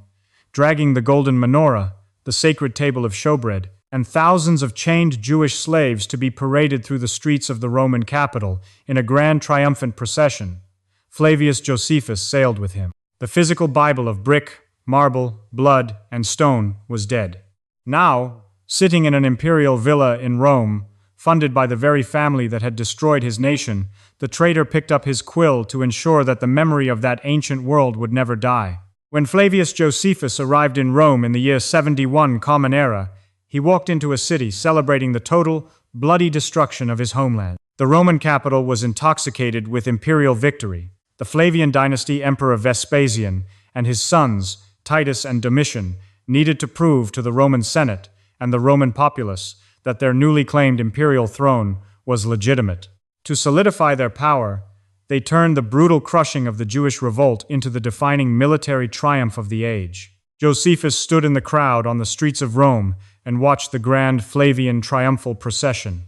dragging the golden menorah, the sacred table of showbread, and thousands of chained Jewish slaves to be paraded through the streets of the Roman capital in a grand triumphant procession, Flavius Josephus sailed with him. The physical Bible of brick, marble, blood, and stone was dead. Now, sitting in an imperial villa in Rome, funded by the very family that had destroyed his nation, the traitor picked up his quill to ensure that the memory of that ancient world would never die. When Flavius Josephus arrived in Rome in the year 71 Common Era, he walked into a city celebrating the total, bloody destruction of his homeland. The Roman capital was intoxicated with imperial victory. The Flavian dynasty Emperor Vespasian and his sons, Titus and Domitian, needed to prove to the Roman Senate and the Roman populace that their newly claimed imperial throne was legitimate. To solidify their power, they turned the brutal crushing of the Jewish revolt into the defining military triumph of the age. Josephus stood in the crowd on the streets of Rome and watched the grand Flavian triumphal procession.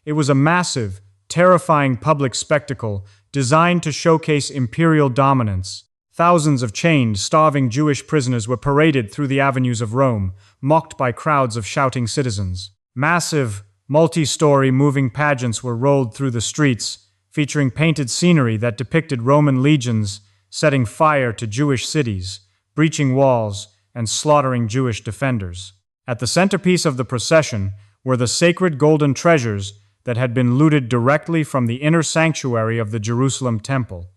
It was a massive, terrifying public spectacle designed to showcase imperial dominance. Thousands of chained, starving Jewish prisoners were paraded through the avenues of Rome, mocked by crowds of shouting citizens. Massive, multi-story moving pageants were rolled through the streets, featuring painted scenery that depicted Roman legions setting fire to Jewish cities, breaching walls, and slaughtering Jewish defenders. At the centerpiece of the procession were the sacred golden treasures that had been looted directly from the inner sanctuary of the Jerusalem temple.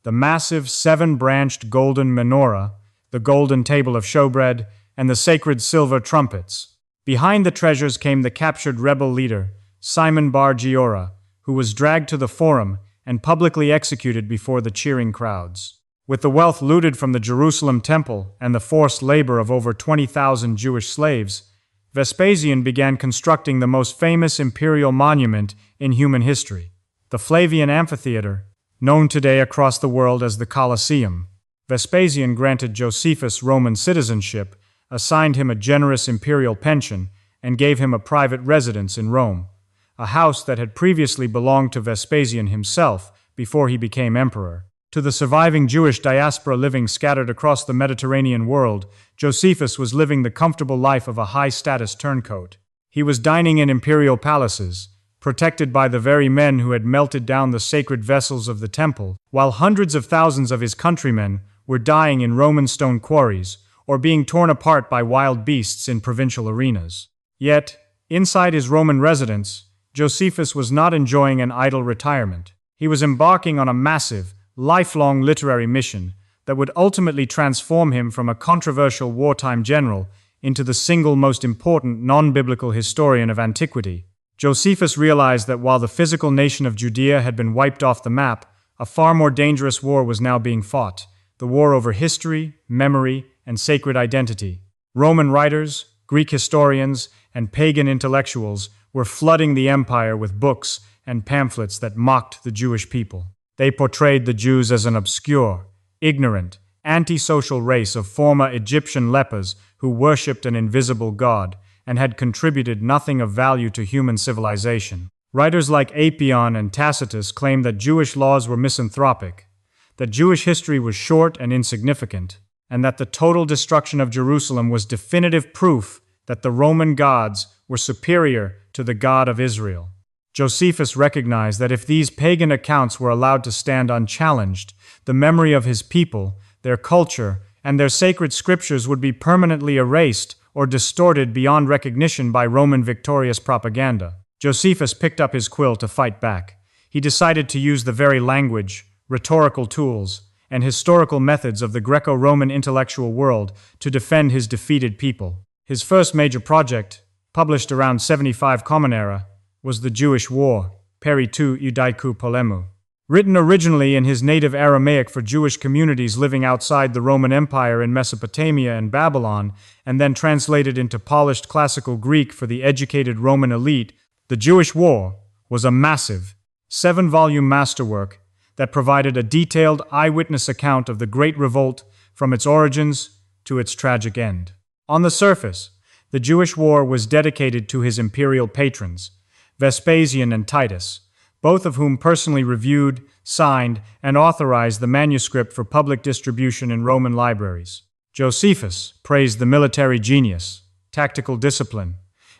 The massive 7-branched golden menorah, the golden table of showbread, and the sacred silver trumpets. Behind the treasures came the captured rebel leader, Simon Bar Giora, who was dragged to the forum and publicly executed before the cheering crowds. With the wealth looted from the Jerusalem temple and the forced labor of over 20,000 Jewish slaves, Vespasian began constructing the most famous imperial monument in human history, the Flavian Amphitheater, known today across the world as the Colosseum. Vespasian granted Josephus Roman citizenship, assigned him a generous imperial pension, and gave him a private residence in Rome, a house that had previously belonged to Vespasian himself before he became emperor. To the surviving Jewish diaspora living scattered across the Mediterranean world, Josephus was living the comfortable life of a high-status turncoat. He was dining in imperial palaces, protected by the very men who had melted down the sacred vessels of the temple, while hundreds of thousands of his countrymen were dying in Roman stone quarries or being torn apart by wild beasts in provincial arenas. Yet, inside his Roman residence, Josephus was not enjoying an idle retirement. He was embarking on a massive, lifelong literary mission that would ultimately transform him from a controversial wartime general into the single most important non-biblical historian of antiquity. Josephus realized that while the physical nation of Judea had been wiped off the map, a far more dangerous war was now being fought, the war over history, memory, and sacred identity. Roman writers, Greek historians, and pagan intellectuals were flooding the empire with books and pamphlets that mocked the Jewish people. They portrayed the Jews as an obscure, ignorant, antisocial race of former Egyptian lepers who worshipped an invisible god and had contributed nothing of value to human civilization. Writers like Apion and Tacitus claimed that Jewish laws were misanthropic, that Jewish history was short and insignificant, and that the total destruction of Jerusalem was definitive proof that the Roman gods were superior to the God of Israel. Josephus recognized that if these pagan accounts were allowed to stand unchallenged, the memory of his people, their culture, and their sacred scriptures would be permanently erased or distorted beyond recognition by Roman victorious propaganda. Josephus picked up his quill to fight back. He decided to use the very language, rhetorical tools, and historical methods of the Greco-Roman intellectual world to defend his defeated people. His first major project, published around 75 Common Era, was the Jewish War, Peri tou Iudaikou Polemu. Written originally in his native Aramaic for Jewish communities living outside the Roman Empire in Mesopotamia and Babylon, and then translated into polished classical Greek for the educated Roman elite, the Jewish War was a massive, 7-volume masterwork that provided a detailed eyewitness account of the Great Revolt from its origins to its tragic end. On the surface, the Jewish War was dedicated to his imperial patrons, Vespasian and Titus, both of whom personally reviewed, signed, and authorized the manuscript for public distribution in Roman libraries. Josephus praised the military genius, tactical discipline,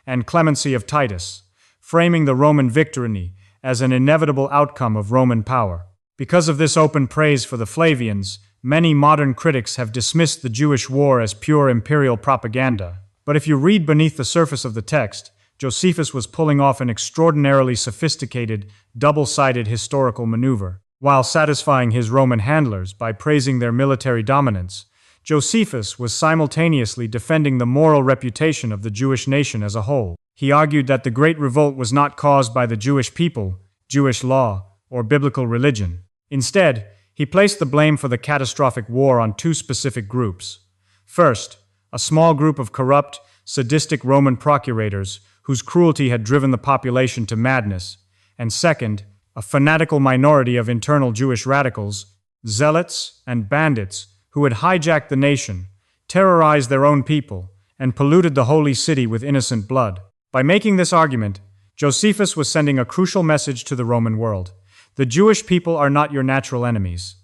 and clemency of Titus, framing the Roman victory as an inevitable outcome of Roman power. Because of this open praise for the Flavians, many modern critics have dismissed the Jewish War as pure imperial propaganda. But if you read beneath the surface of the text, Josephus was pulling off an extraordinarily sophisticated, double-sided historical maneuver. While satisfying his Roman handlers by praising their military dominance, Josephus was simultaneously defending the moral reputation of the Jewish nation as a whole. He argued that the Great Revolt was not caused by the Jewish people, Jewish law, or biblical religion. Instead, he placed the blame for the catastrophic war on two specific groups. First, a small group of corrupt, sadistic Roman procurators whose cruelty had driven the population to madness, and second, a fanatical minority of internal Jewish radicals, zealots, and bandits who had hijacked the nation, terrorized their own people, and polluted the holy city with innocent blood. By making this argument, Josephus was sending a crucial message to the Roman world. The Jewish people are not your natural enemies.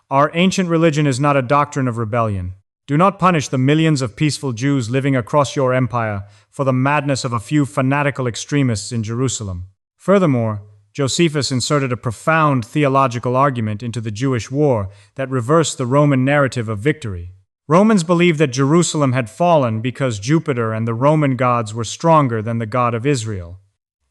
Our ancient religion is not a doctrine of rebellion. Do not punish the millions of peaceful Jews living across your empire for the madness of a few fanatical extremists in Jerusalem. Furthermore, Josephus inserted a profound theological argument into the Jewish war that reversed the Roman narrative of victory. Romans believed that Jerusalem had fallen because Jupiter and the Roman gods were stronger than the God of Israel.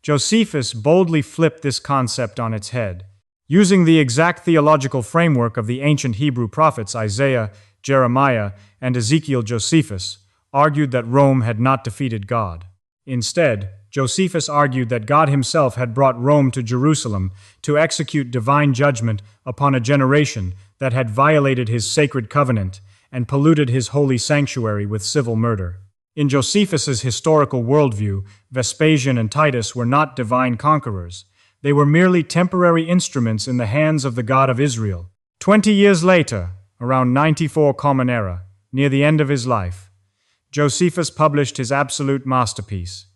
Josephus boldly flipped this concept on its head. Using the exact theological framework of the ancient Hebrew prophets Isaiah, Jeremiah, and Ezekiel, Josephus argued that Rome had not defeated God. Instead, Josephus argued that God himself had brought Rome to Jerusalem to execute divine judgment upon a generation that had violated his sacred covenant and polluted his holy sanctuary with civil murder. In Josephus's historical worldview, Vespasian and Titus were not divine conquerors. They were merely temporary instruments in the hands of the God of Israel. 20 years later, around 94 Common Era, near the end of his life, Josephus published his absolute masterpiece,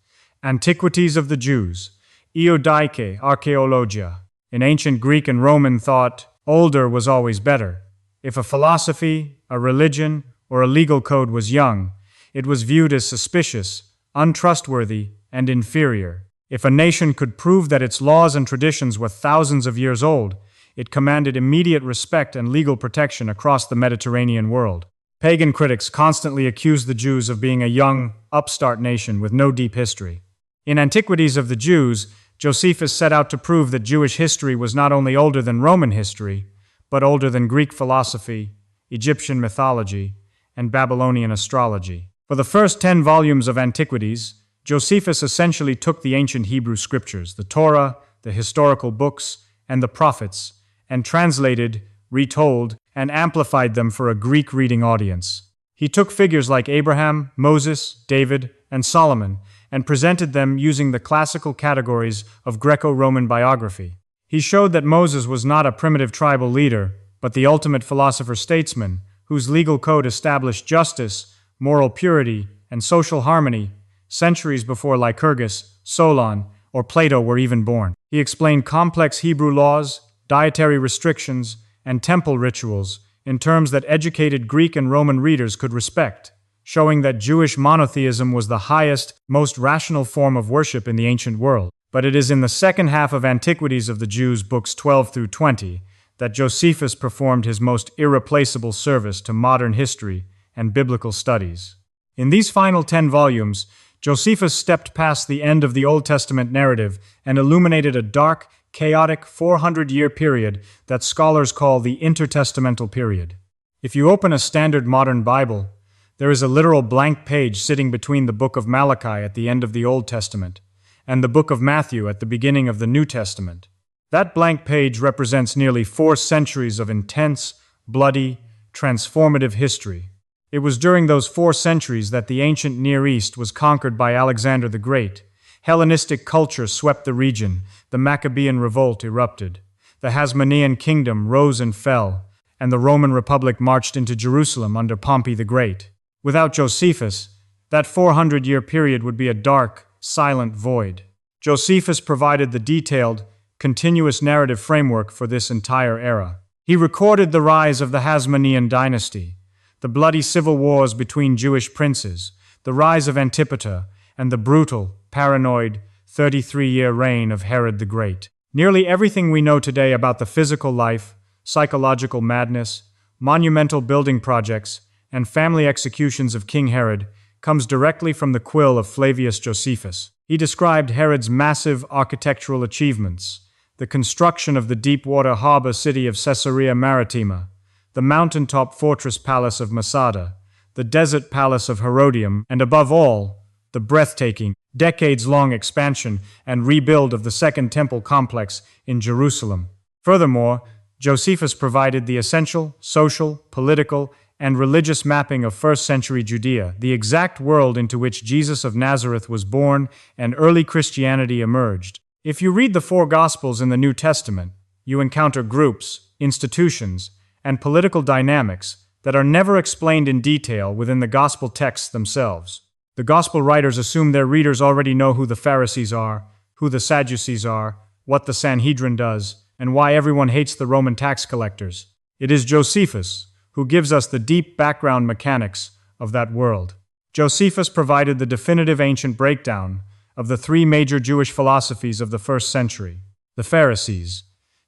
Antiquities of the Jews, Iudaike Archaeologia. In ancient Greek and Roman thought, older was always better. If a philosophy, a religion, or a legal code was young, it was viewed as suspicious, untrustworthy, and inferior. If a nation could prove that its laws and traditions were thousands of years old, it commanded immediate respect and legal protection across the Mediterranean world. Pagan critics constantly accused the Jews of being a young, upstart nation with no deep history. In Antiquities of the Jews, Josephus set out to prove that Jewish history was not only older than Roman history, but older than Greek philosophy, Egyptian mythology, and Babylonian astrology. For the first 10 volumes of Antiquities, Josephus essentially took the ancient Hebrew scriptures, the Torah, the historical books, and the prophets, and translated, retold, and amplified them for a Greek reading audience. He took figures like Abraham, Moses, David, and Solomon, and presented them using the classical categories of Greco-Roman biography. He showed that Moses was not a primitive tribal leader, but the ultimate philosopher-statesman, whose legal code established justice, moral purity, and social harmony centuries before Lycurgus, Solon, or Plato were even born. He explained complex Hebrew laws, dietary restrictions, and temple rituals in terms that educated Greek and Roman readers could respect, showing that Jewish monotheism was the highest, most rational form of worship in the ancient world. But it is in the second half of Antiquities of the Jews, books 12 through 20, that Josephus performed his most irreplaceable service to modern history and biblical studies. In these final 10 volumes, Josephus stepped past the end of the Old Testament narrative and illuminated a dark, chaotic 400-year period that scholars call the intertestamental period. If you open a standard modern Bible, there is a literal blank page sitting between the book of Malachi at the end of the Old Testament and the book of Matthew at the beginning of the New Testament. That blank page represents nearly 4 centuries of intense, bloody, transformative history. It was during those 4 centuries that the ancient Near East was conquered by Alexander the Great. Hellenistic culture swept the region, the Maccabean revolt erupted, the Hasmonean kingdom rose and fell, and the Roman Republic marched into Jerusalem under Pompey the Great. Without Josephus, that 400-year period would be a dark, silent void. Josephus provided the detailed, continuous narrative framework for this entire era. He recorded the rise of the Hasmonean dynasty, the bloody civil wars between Jewish princes, the rise of Antipater, and the brutal, paranoid, 33-year reign of Herod the Great. Nearly everything we know today about the physical life, psychological madness, monumental building projects, and family executions of King Herod comes directly from the quill of Flavius Josephus. He described Herod's massive architectural achievements, the construction of the deep-water harbor city of Caesarea Maritima, the mountaintop fortress palace of Masada, the desert palace of Herodium, and above all, the breathtaking, decades-long expansion and rebuild of the Second Temple complex in Jerusalem. Furthermore, Josephus provided the essential social, political, and religious mapping of first-century Judea, the exact world into which Jesus of Nazareth was born and early Christianity emerged. If you read the 4 Gospels in the New Testament, you encounter groups, institutions, and political dynamics that are never explained in detail within the Gospel texts themselves. The Gospel writers assume their readers already know who the Pharisees are, who the Sadducees are, what the Sanhedrin does, and why everyone hates the Roman tax collectors. It is Josephus who gives us the deep background mechanics of that world. Josephus provided the definitive ancient breakdown of the 3 major Jewish philosophies of the first century. The Pharisees.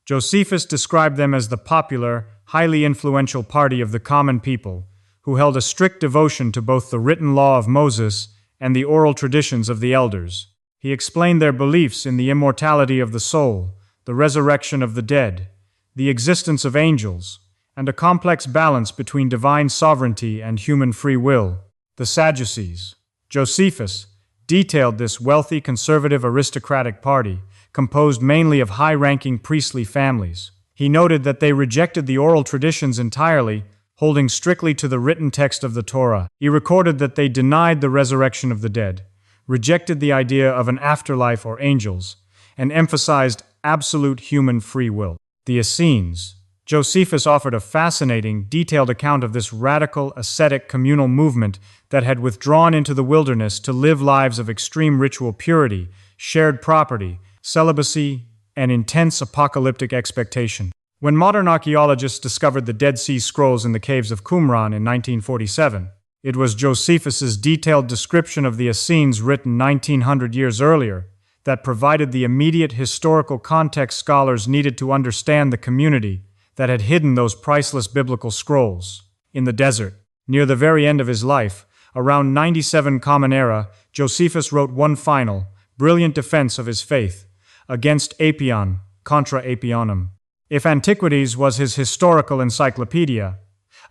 Josephus described them as the popular, highly influential party of the common people, who held a strict devotion to both the written law of Moses and the oral traditions of the elders. He explained their beliefs in the immortality of the soul, the resurrection of the dead, the existence of angels, and a complex balance between divine sovereignty and human free will. The Sadducees. Josephus detailed this wealthy, conservative, aristocratic party, composed mainly of high-ranking priestly families. He noted that they rejected the oral traditions entirely, holding strictly to the written text of the Torah. He recorded that they denied the resurrection of the dead, rejected the idea of an afterlife or angels, and emphasized absolute human free will. The Essenes. Josephus offered a fascinating, detailed account of this radical, ascetic communal movement that had withdrawn into the wilderness to live lives of extreme ritual purity, shared property, celibacy, and intense apocalyptic expectation. When modern archaeologists discovered the Dead Sea Scrolls in the caves of Qumran in 1947, it was Josephus's detailed description of the Essenes written 1900 years earlier that provided the immediate historical context scholars needed to understand the community that had hidden those priceless biblical scrolls. In the desert, near the very end of his life, around 97 Common Era, Josephus wrote one final, brilliant defense of his faith, against Apion, contra Apionum. If Antiquities was his historical encyclopedia,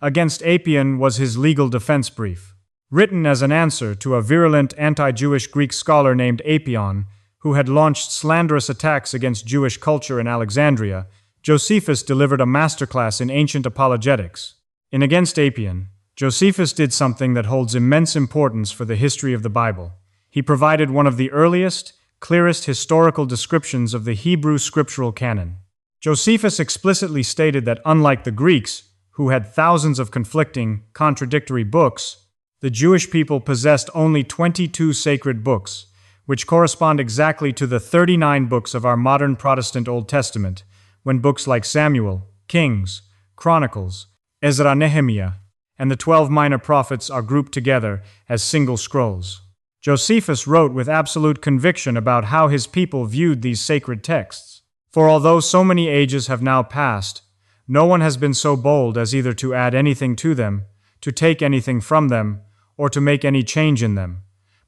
Against Apion was his legal defense brief. Written as an answer to a virulent anti-Jewish Greek scholar named Apion, who had launched slanderous attacks against Jewish culture in Alexandria, Josephus delivered a masterclass in ancient apologetics. In Against Apion, Josephus did something that holds immense importance for the history of the Bible. He provided one of the earliest, clearest historical descriptions of the Hebrew scriptural canon. Josephus explicitly stated that unlike the Greeks, who had thousands of conflicting, contradictory books, the Jewish people possessed only 22 sacred books, which correspond exactly to the 39 books of our modern Protestant Old Testament, when books like Samuel, Kings, Chronicles, Ezra, Nehemiah, and the 12 minor prophets are grouped together as single scrolls. Josephus wrote with absolute conviction about how his people viewed these sacred texts. For although so many ages have now passed, no one has been so bold as either to add anything to them, to take anything from them, or to make any change in them.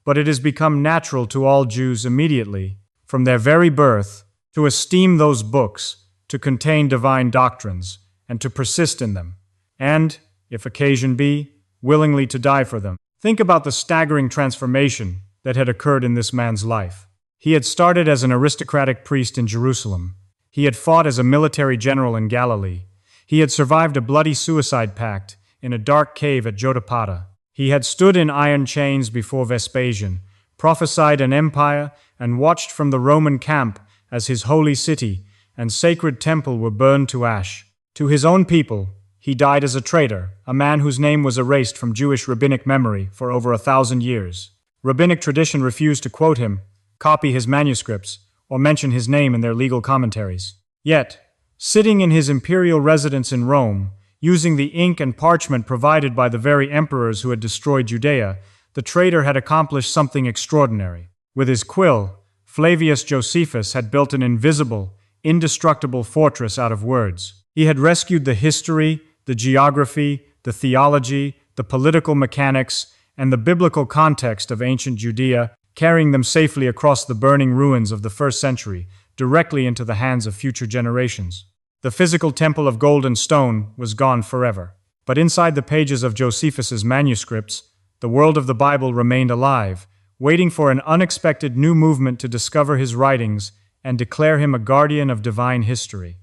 But it has become natural to all Jews immediately, from their very birth, to esteem those books, to contain divine doctrines, and to persist in them, and, if occasion be, willingly to die for them. Think about the staggering transformation that had occurred in this man's life. He had started as an aristocratic priest in Jerusalem. He had fought as a military general in Galilee. He had survived a bloody suicide pact in a dark cave at Jotapata. He had stood in iron chains before Vespasian, prophesied an empire, and watched from the Roman camp as his holy city and sacred temple were burned to ash. To his own people, he died as a traitor, a man whose name was erased from Jewish rabbinic memory for over 1,000 years. Rabbinic tradition refused to quote him, copy his manuscripts, or mention his name in their legal commentaries. Yet, sitting in his imperial residence in Rome, using the ink and parchment provided by the very emperors who had destroyed Judea, the traitor had accomplished something extraordinary. With his quill, Flavius Josephus had built an invisible, indestructible fortress out of words. He had rescued the history, the geography, the theology, the political mechanics, and the biblical context of ancient Judea, carrying them safely across the burning ruins of the first century, directly into the hands of future generations. The physical temple of gold and stone was gone forever. But inside the pages of Josephus's manuscripts, the world of the Bible remained alive, waiting for an unexpected new movement to discover his writings and declare him a guardian of divine history.